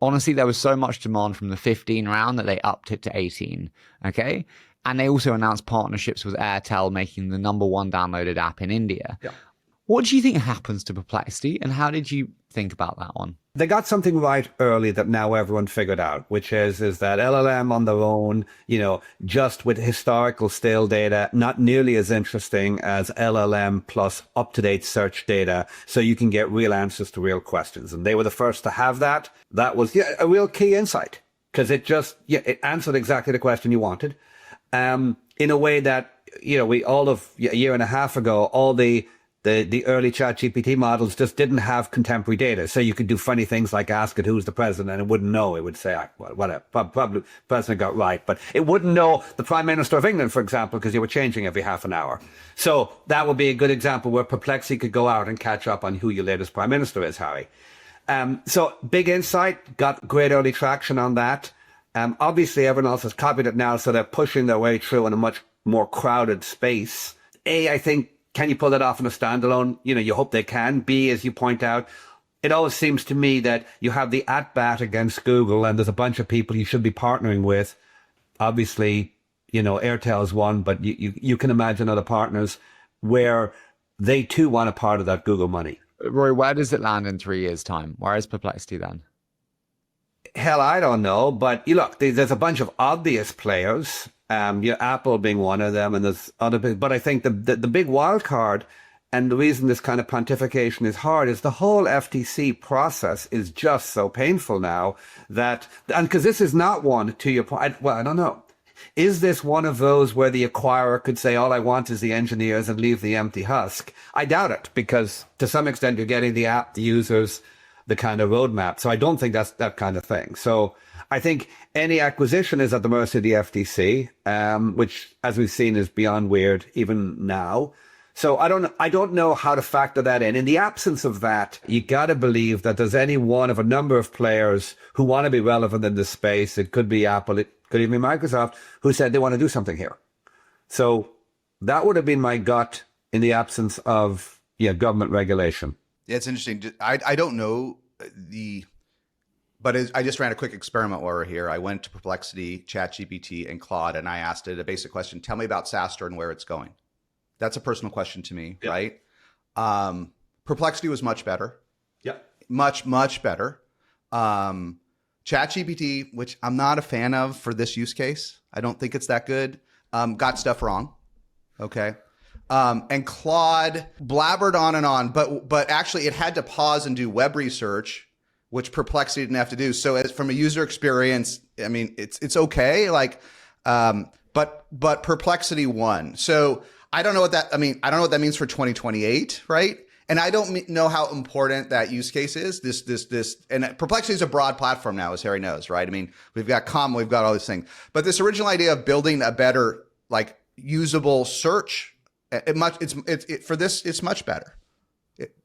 honestly, there was so much demand from the 15 round that they upped it to 18. Okay. And they also announced partnerships with Airtel, making the #1 downloaded app in India. Yeah. What do you think happens to Perplexity, and how did you think about that one? They got something right early that now everyone figured out, which is that LLM on their own, just with historical stale data, not nearly as interesting as LLM plus up-to-date search data, so you can get real answers to real questions. And they were the first to have that. That was a real key insight, because it answered exactly the question you wanted, in a way that, we all of a year and a half ago, all the early ChatGPT models just didn't have contemporary data. So you could do funny things like ask it who's the president, and it wouldn't know. It would say, well, whatever, probably the president got right. But it wouldn't know the Prime Minister of England, for example, because you were changing every half an hour. So that would be a good example where Perplexity could go out and catch up on who your latest Prime Minister is, Harry. So big insight, got great early traction on that. Obviously, everyone else has copied it now, so they're pushing their way through in a much more crowded space. I think, can you pull that off in a standalone? You hope they can. B, as you point out, it always seems to me that you have the at-bat against Google, and there's a bunch of people you should be partnering with. Obviously, Airtel's one, but you can imagine other partners where they too want a part of that Google money. Roy, where does it land in 3 years' time? Where is Perplexity then? Hell, I don't know. But look, there's a bunch of obvious players. Apple being one of them, and there's other big, but I think the big wild card, and the reason this kind of pontification is hard, is the whole FTC process is just so painful now and because this is not one, to your point, I don't know. Is this one of those where the acquirer could say, all I want is the engineers and leave the empty husk? I doubt it, because to some extent you're getting the app, the users, the kind of roadmap. So I don't think that's that kind of thing. So I think any acquisition is at the mercy of the FTC, which, as we've seen, is beyond weird even now. So I don't know how to factor that in. In the absence of that, you got to believe that there's any one of a number of players who want to be relevant in this space. It could be Apple, it could even be Microsoft, who said they want to do something here. So that would have been my gut in the absence of government regulation. Yeah, it's interesting. I don't know but I just ran a quick experiment while we're here. I went to Perplexity, ChatGPT, and Claude, and I asked it a basic question. Tell me about SaaStr and where it's going. That's a personal question to me, yeah. Right? Perplexity was much better. Yeah. Much, much better. ChatGPT, which I'm not a fan of for this use case. I don't think it's that good. Got stuff wrong. Okay. And Claude blabbered on, but actually it had to pause and do web research, which Perplexity didn't have to do. So from a user experience, I mean, it's okay. But Perplexity won. So I don't know what that means for 2028, right? And I don't know how important that use case is. And Perplexity is a broad platform now, as Harry knows, right? I mean, we've got we've got all these things, but this original idea of building a better, usable search, it's much better.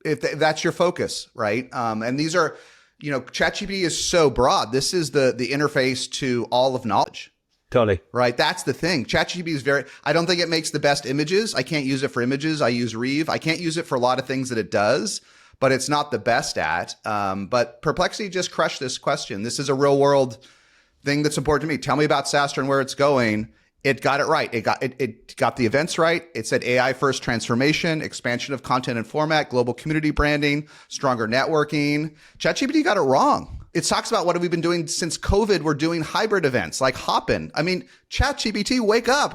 If that's your focus, right? And these are, ChatGPT is so broad. This is the interface to all of knowledge. Totally. Right. That's the thing. ChatGPT is I don't think it makes the best images. I can't use it for images. I use Reeve. I can't use it for a lot of things that it does, but it's not the best at. But Perplexity just crushed this question. This is a real world thing that's important to me. Tell me about SaaStr and where it's going. It got it right. It got the events right. It said AI first transformation, expansion of content and format, global community branding, stronger networking. ChatGPT got it wrong. It talks about what have we been doing since COVID. We're doing hybrid events like Hopin. I mean, ChatGPT, wake up.